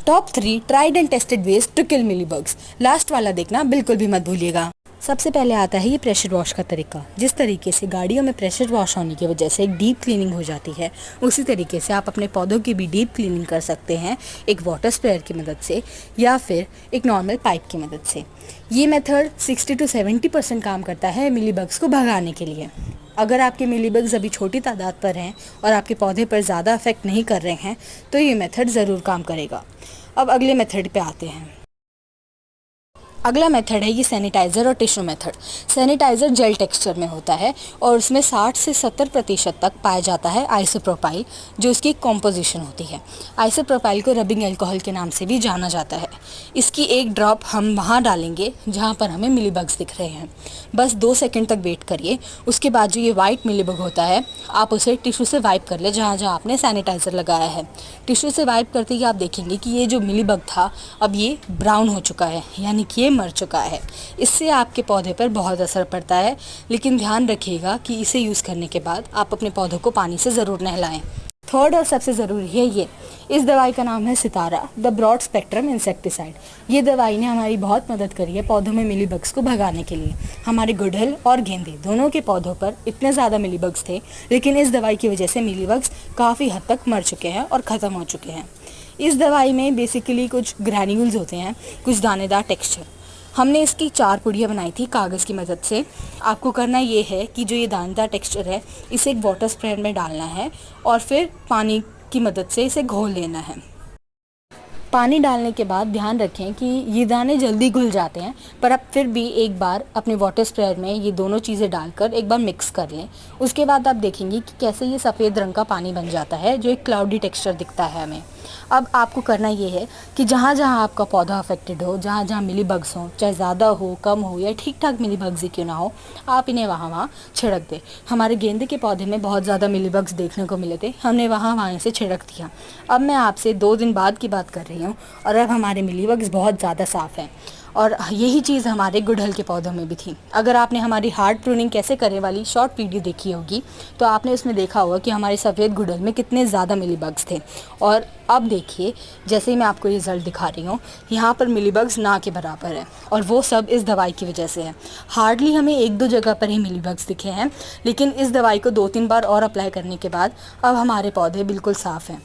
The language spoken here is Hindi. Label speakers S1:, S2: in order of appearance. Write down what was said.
S1: Top 3 tried and tested ways to kill mealybugs. Last वाला देखना बिल्कुल भी मत भूलिएगा। सबसे पहले आता है ये प्रेशर वॉश का तरीका। जिस तरीके से गाड़ियों में प्रेशर वॉश होने की वजह से एक डीप क्लीनिंग हो जाती है, उसी तरीके से आप अपने पौधों की भी डीप क्लीनिंग कर सकते हैं एक वाटर स्प्रेयर की मदद से या फिर एक नॉर्मल पाइप की मदद से। ये मेथड 60 to 70% काम करता है मिलीबग्स को भगाने के लिए। अगर आपके मिलीबग्स अभी छोटी तादाद पर हैं और आपके पौधे पर ज़्यादा अफेक्ट नहीं कर रहे हैं तो ये मेथड ज़रूर काम करेगा। अब अगले मेथड पे आते हैं। अगला मेथड है ये सैनिटाइज़र और tissue method. Sanitiser gel texture में होता है और उसमें 60 से 70% तक पाया जाता है आइसोप्रोपाइल, जो इसकी कॉम्पोजिशन होती है। आइसोप्रोपाइल को रबिंग अल्कोहल के नाम से भी जाना जाता है। इसकी एक ड्रॉप हम वहाँ डालेंगे जहाँ पर हमें मिलीबग्स दिख रहे हैं। बस 2 सेकंड तक वेट करिए। उसके बाद जो ये वाइट मिलीबग होता है आप उसे टिश्यू से वाइप कर ले जहाँ जहाँ आपने सैनिटाइज़र लगाया है। टिश्यू से वाइप करते ही आप देखेंगे कि ये जो मिलीबग था अब ये ब्राउन हो चुका है, यानी कि ये मर चुका है। इससे आपके पौधे पर बहुत असर पड़ता है, लेकिन ध्यान रखिएगा कि इसे यूज़ करने के बाद आप अपने पौधों को पानी से ज़रूर नहलाएं। थर्ड और सबसे ज़रूरी है ये, इस दवाई का नाम है सितारा द ब्रॉड स्पेक्ट्रम इंसेक्टिसाइड। ये दवाई ने हमारी बहुत मदद करी है पौधों में मिलीबग्स को भगाने के लिए। हमारे गुड़हल और गेंदे दोनों के पौधों पर इतने ज़्यादा मिलीबग्स थे, लेकिन इस दवाई की वजह से मिलीबग्स काफ़ी हद तक मर चुके हैं और ख़त्म हो चुके हैं। इस दवाई में बेसिकली कुछ ग्रैन्यूल्स होते हैं, कुछ दानेदार टेक्सचर। हमने इसकी 4 पुड़ियाँ बनाई थी कागज़ की मदद से। आपको करना ये है कि जो ये दानेदार टेक्सचर है इसे एक वाटर स्प्रेयर में डालना है और फिर पानी की मदद से इसे घोल लेना है। पानी डालने के बाद ध्यान रखें कि ये दाने जल्दी घुल जाते हैं, पर आप फिर भी एक बार अपने वाटर स्प्रेयर में ये दोनों चीज़ें डालकर एक बार मिक्स कर लें। उसके बाद आप देखेंगे कि कैसे ये सफ़ेद रंग का पानी बन जाता है, जो एक क्लाउडी टेक्सचर दिखता है हमें। अब आपको करना ये है कि जहाँ जहाँ आपका पौधा अफेक्टेड हो, जहाँ जहाँ मिलीबग्स हों, चाहे ज़्यादा हो कम हो या ठीक ठाक मिलीबग्स ही क्यों ना हो, आप इन्हें वहाँ वहाँ छिड़क दें। हमारे गेंदे के पौधे में बहुत ज़्यादा मिलीबग्स देखने को मिले थे, हमने वहाँ से छिड़क दिया। अब मैं आपसे 2 दिन बाद की बात कर रही हूँ और अब हमारे मिलीबग्स बहुत ज़्यादा साफ़ हैं। और यही चीज़ हमारे गुड़हल के पौधों में भी थी। अगर आपने हमारी हार्ड प्रूनिंग कैसे करें वाली शॉर्ट वीडियो देखी होगी तो आपने उसमें देखा होगा कि हमारे सफ़ेद गुड़हल में कितने ज़्यादा मिलीबग्स थे। और अब देखिए, जैसे ही मैं आपको रिज़ल्ट दिखा रही हूँ, यहाँ पर मिलीबग्स ना के बराबर है और वो सब इस दवाई की वजह से है। हार्डली हमें 1-2 जगह पर ही मिलीबग्स दिखे हैं, लेकिन इस दवाई को 2-3 बार और अप्लाई करने के बाद अब हमारे पौधे बिल्कुल साफ़ हैं।